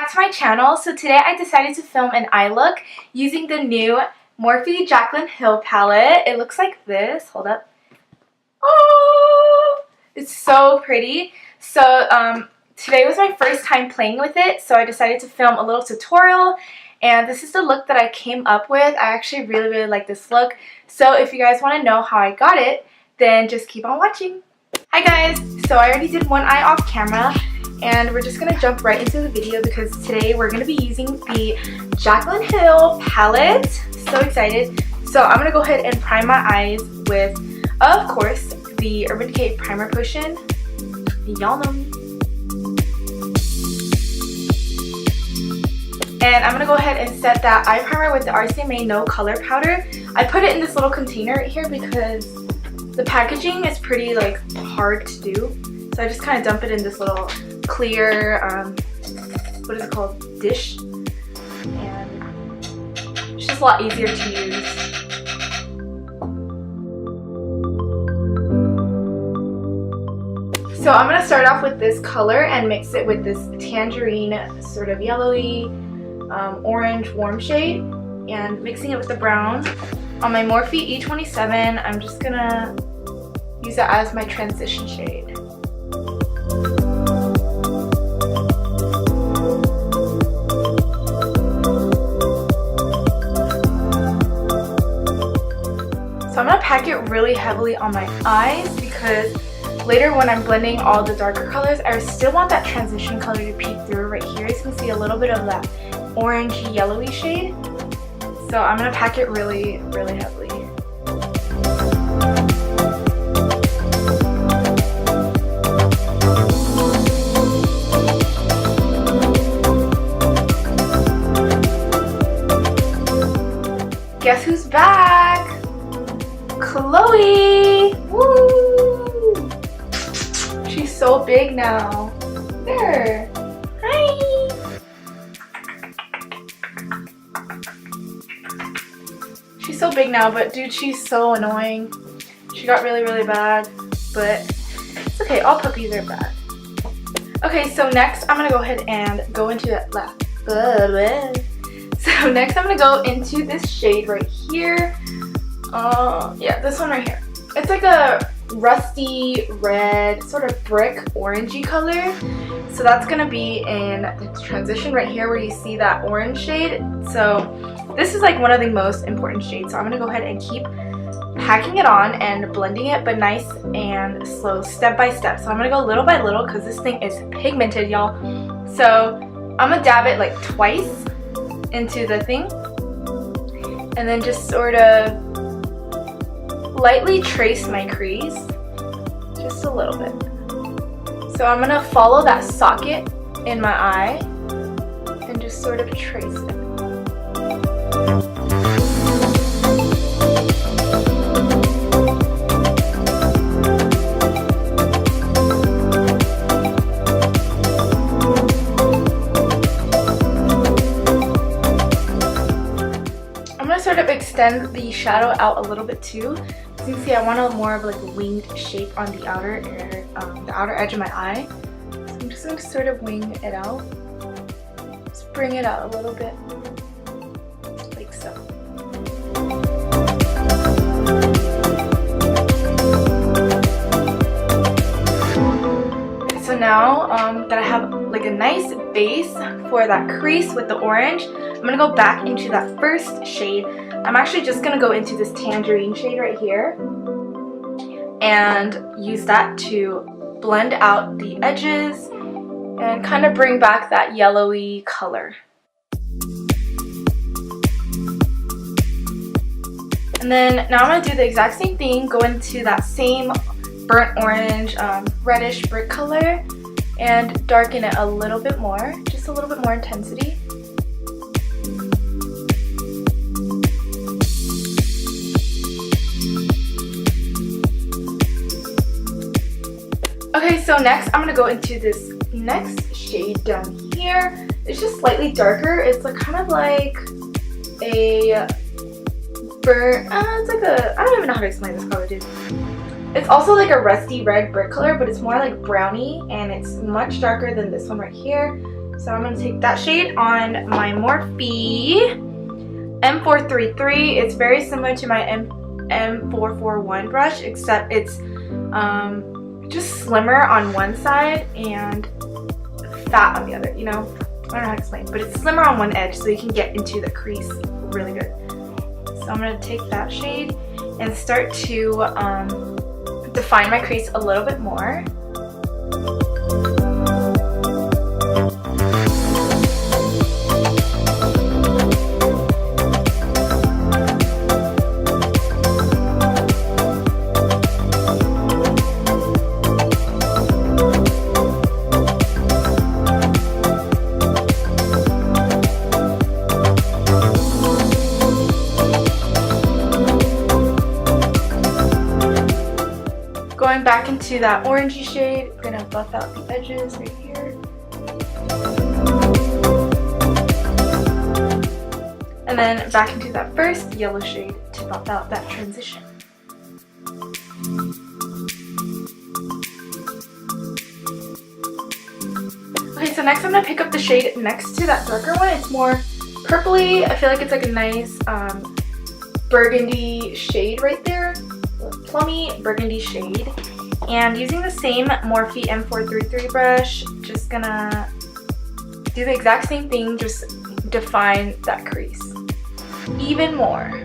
back to my channel. So today I decided to film an eye look using the new Morphe-Jaclyn Hill palette. It looks like this. Hold up. Oh, it's so pretty. So today was my first time playing with it, so I decided to film a little tutorial, and this is the look that I came up with. I actually really like this look. So if you guys want to know how I got it, then just keep on watching. Hi guys! So I already did one eye off camera, and we're just gonna jump right into the video because today we're gonna be using the Jaclyn Hill palette. So excited. So I'm gonna go ahead and prime my eyes with, of course, the Urban Decay Primer Potion. Y'all know me. And I'm gonna go ahead and set that eye primer with the RCMA-No color powder. I put it in this little container right here because the packaging is pretty hard to do. So I just kind of dump it in this little clear, what is it called, dish. And it's just a lot easier to use. So I'm going to start off with this color and mix it with this tangerine sort of yellowy orange warm shade, and mixing it with the brown. On my Morphe E27, I'm just going to use it as my transition shade. So I'm going to pack it really heavily on my eyes because later when I'm blending all the darker colors, I still want that transition color to peek through right here. You can see a little bit of that orangey yellowy shade. So I'm going to pack it really heavily. Guess who's back? Chloe! Woo! She's so big now. There. Hi! She's so big now, but dude, she's so annoying. She got really bad, but it's okay. All puppies are bad. Okay, so next I'm gonna go ahead and go into that left. So next I'm gonna go into this shade right here. Yeah, this one right here. It's like a rusty red, sort of brick orangey color. So that's gonna be in the transition right here where you see that orange shade. So this is like one of the most important shades. So I'm gonna go ahead and keep packing it on and blending it, but nice and slow, step by step. So I'm gonna go little by little because this thing is pigmented, y'all. So I'm gonna dab it like twice into the thing, and then just sort of lightly trace my crease, just a little bit. So I'm gonna follow that socket in my eye and just sort of trace it. I'm gonna sort of extend the shadow out a little bit too. As you can see, I want a more of like a winged shape on the outer edge of my eye. So I'm just going to sort of wing it out. Just bring it out a little bit, like so. So now that I have like a nice base for that crease with the orange, I'm going to go back into that first shade. I'm actually just going to go into this tangerine shade right here and use that to blend out the edges and kind of bring back that yellowy color. And then now I'm going to do the exact same thing, go into that same burnt orange, reddish brick color and darken it a little bit more, just a little bit more intensity. Okay, so next I'm going to go into this next shade down here. It's just slightly darker. It's like kind of like a burnt, it's like a, I don't even know how to explain this color, dude. It's also like a rusty red brick color, but it's more like brownie, and it's much darker than this one right here. So I'm going to take that shade on my Morphe M433. It's very similar to my M441 brush, except it's just slimmer on one side and fat on the other, you know? I don't know how to explain, but it's slimmer on one edge so you can get into the crease really good. So I'm going to take that shade and start to define my crease a little bit more. Going back into that orangey shade, I'm gonna buff out the edges right here. And then back into that first yellow shade to buff out that transition. Okay, so next I'm gonna pick up the shade next to that darker one. It's more purpley. I feel like it's like a nice burgundy shade right there. Plummy burgundy shade, and using the same Morphe M433 brush, just gonna do the exact same thing, just define that crease even more.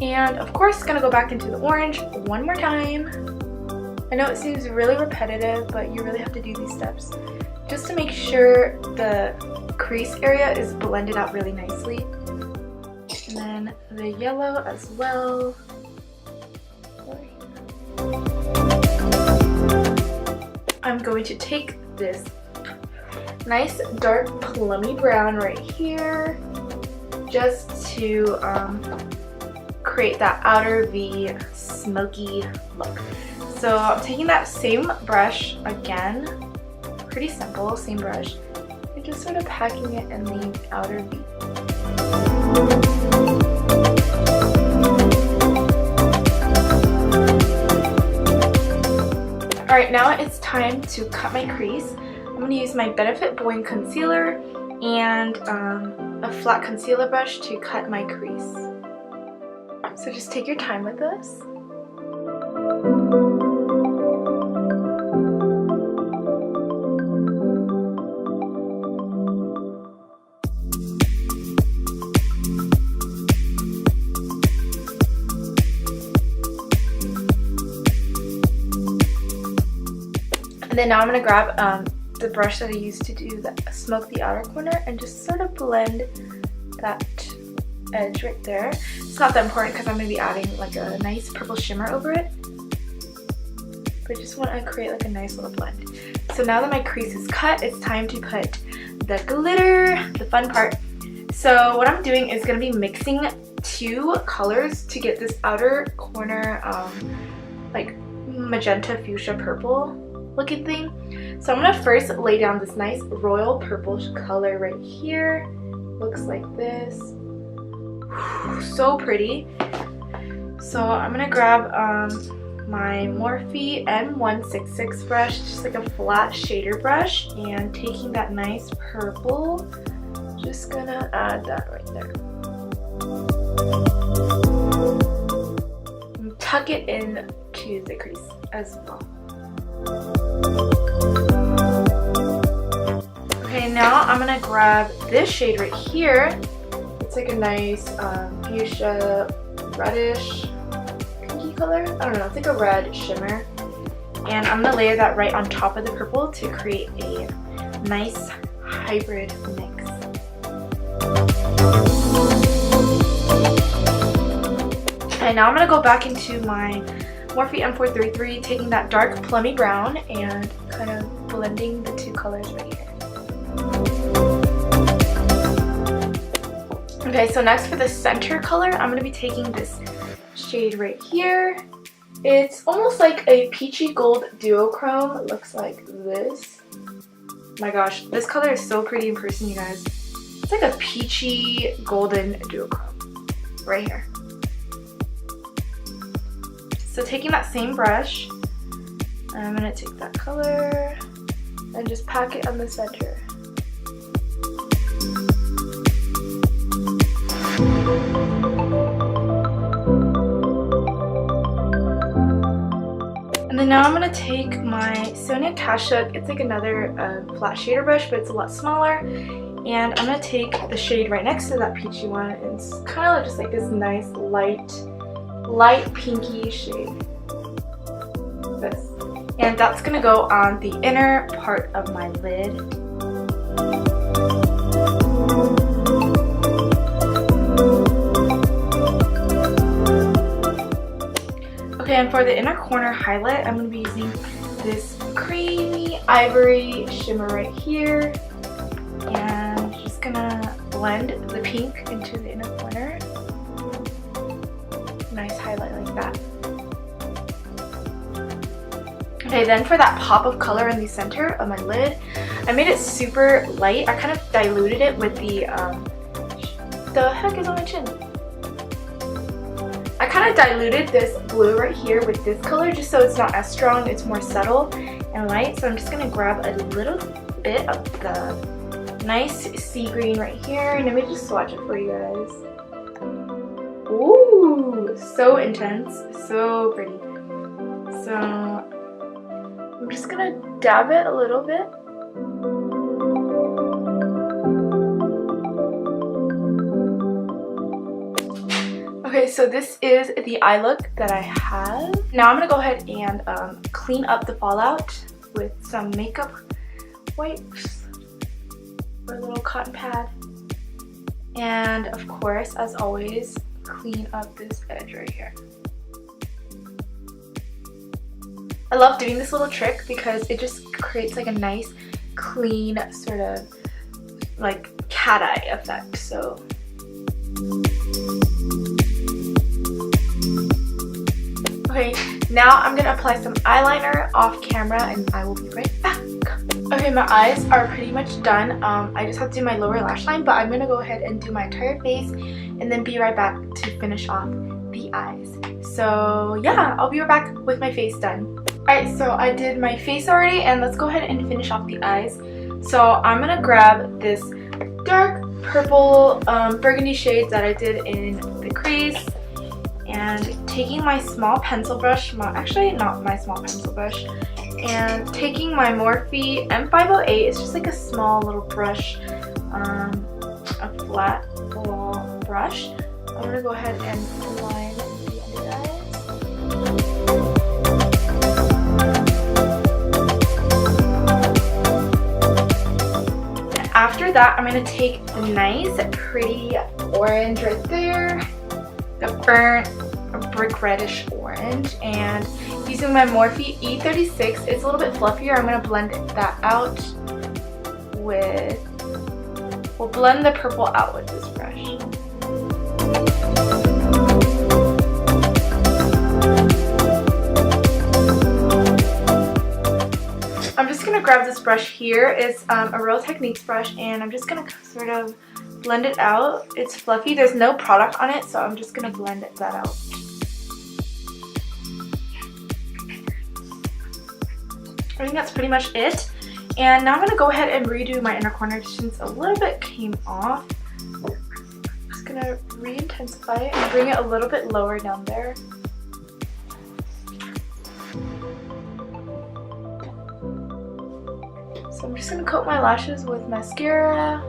And of course, gonna go back into the orange one more time. I know it seems really repetitive, but you really have to do these steps just to make sure the crease area is blended out really nicely. And then the yellow as well. I'm going to take this nice dark plummy brown right here just to create that outer V smoky look. So I'm taking that same brush again, pretty simple, same brush, and just sort of packing it in the outer V. Alright, now it's time to cut my crease. I'm going to use my Benefit Bowing Concealer and a flat concealer brush to cut my crease. So just take your time with this. And then now I'm going to grab the brush that I used to do smoke the outer corner and just sort of blend that edge right there. It's not that important because I'm going to be adding like a nice purple shimmer over it, but I just want to create like a nice little blend. So now that my crease is cut, it's time to put the glitter, the fun part. So what I'm doing is going to be mixing two colors to get this outer corner like magenta fuchsia purple looking thing. So I'm going to first lay down this nice royal purple color right here. Looks like this. So pretty. So I'm gonna grab my Morphe M166 brush, just like a flat shader brush, and taking that nice purple, just gonna add that right there. And tuck it in to the crease as well. Okay, now I'm gonna grab this shade right here. It's like a nice fuchsia reddish pinky color. I don't know, it's like a red shimmer. And I'm gonna layer that right on top of the purple to create a nice hybrid mix. And now I'm gonna go back into my Morphe M433, taking that dark plummy brown and kind of blending the two colors right here. Okay, so next for the center color, I'm going to be taking this shade right here It's almost like a peachy gold duochrome. It looks like this. My gosh, this color is so pretty in person, you guys. It's like a peachy golden duochrome right here. So taking that same brush, I'm gonna take that color and just pack it on the center. And then now I'm going to take my Sonia Kashuk. It's like another flat shader brush, but it's a lot smaller. And I'm going to take the shade right next to that peachy one. And it's kind of just like this nice light pinky shade. This. And that's going to go on the inner part of my lid. Okay, and for the inner corner highlight, I'm going to be using this creamy ivory shimmer right here. And I'm just going to blend the pink into the inner corner. Nice highlight like that. Okay, then for that pop of color in the center of my lid, I made it super light. I kind of diluted it with the heck is on my chin? I kind of diluted this blue right here with this color just so it's not as strong, it's more subtle and light. So I'm just going to grab a little bit of the nice sea green right here, and let me just swatch it for you guys. Ooh, so intense, so pretty. So I'm just going to dab it a little bit. Okay, so this is the eye look that I have. Now I'm going to go ahead and clean up the fallout with some makeup wipes or a little cotton pad. And of course, as always, clean up this edge right here. I love doing this little trick because it just creates like a nice, clean sort of like cat eye effect. So okay, now I'm going to apply some eyeliner off camera and I will be right back. Okay, my eyes are pretty much done. I just have to do my lower lash line, but I'm going to go ahead and do my entire face and then be right back to finish off the eyes. So yeah, I'll be right back with my face done. Alright, so I did my face already and let's go ahead and finish off the eyes. So I'm going to grab this dark purple burgundy shade that I did in the crease. And taking my small pencil brush, actually not my small pencil brush, and taking my Morphe M508, it's just like a small little brush, a flat little brush. I'm going to go ahead and line the under eyes. And after that, I'm going to take the nice, pretty orange right there. The burnt brick reddish orange, and using my Morphe E36, it's a little bit fluffier. I'm going to blend that out with, we'll blend the purple out with this brush. I'm just going to grab this brush here. It's a Real Techniques brush, and I'm just going to sort of blend it out. It's fluffy. There's no product on it, so I'm just going to blend that out. I think that's pretty much it. And now I'm going to go ahead and redo my inner corner since a little bit came off. I'm just going to re-intensify it and bring it a little bit lower down there. So I'm just going to coat my lashes with mascara.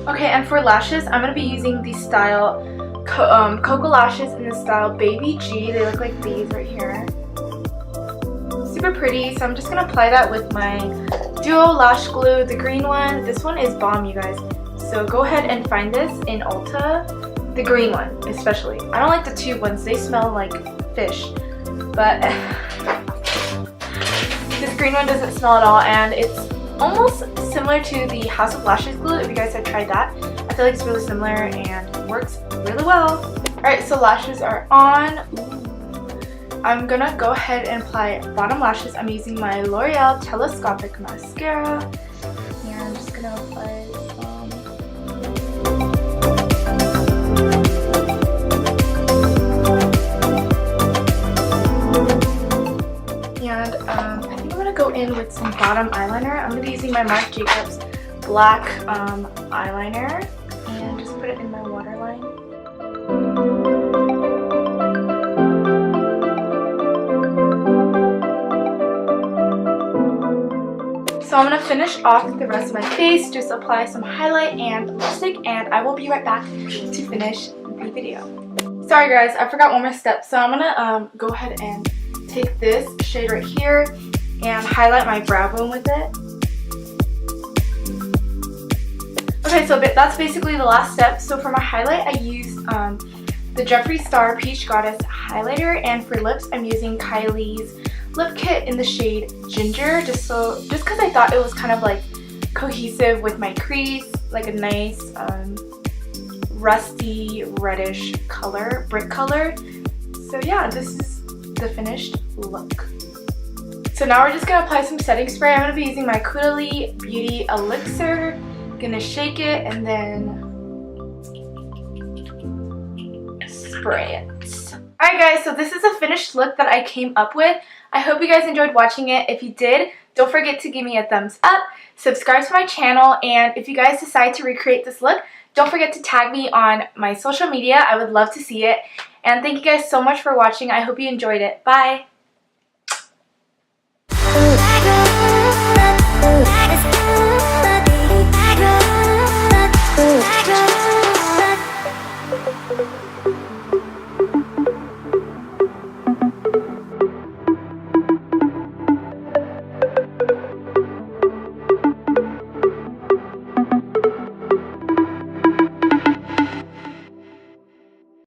Okay, and for lashes, I'm going to be using the style Koko Lashes in the style Baby G. They look like these right here. Super pretty. So I'm just going to apply that with my Duo Lash Glue, the green one. This one is bomb, you guys. So go ahead and find this in Ulta. The green one, especially. I don't like the tube ones. They smell like fish. But this green one doesn't smell at all, and it's almost similar to the House of Lashes glue if you guys have tried that. I feel like it's really similar and works really well. Alright, so lashes are on. Ooh. I'm gonna go ahead and apply bottom lashes. I'm using my L'Oreal Telescopic Mascara. And I'm just gonna apply some. And I think I'm gonna go in with some bottom eyeliner. I'm gonna be using my Marc Jacobs black eyeliner and just put it in my waterline. So I'm going to finish off the rest of my face, just apply some highlight and lipstick, and I will be right back to finish the video. Sorry guys, I forgot one more step. So I'm going to go ahead and take this shade right here and highlight my brow bone with it. Okay, so that's basically the last step. So for my highlight, I used the Jeffree Star Peach Goddess highlighter, and for lips, I'm using Kylie's lip kit in the shade Ginger, just because I thought it was kind of like cohesive with my crease, like a nice rusty reddish color, brick color. So yeah, this is the finished look. So now we're just gonna apply some setting spray. I'm gonna be using my Caudalie Beauty Elixir. Gonna shake it and then spray it. Alright guys, so this is a finished look that I came up with. I hope you guys enjoyed watching it. If you did, don't forget to give me a thumbs up, subscribe to my channel, and if you guys decide to recreate this look, don't forget to tag me on my social media. I would love to see it. And thank you guys so much for watching. I hope you enjoyed it. Bye!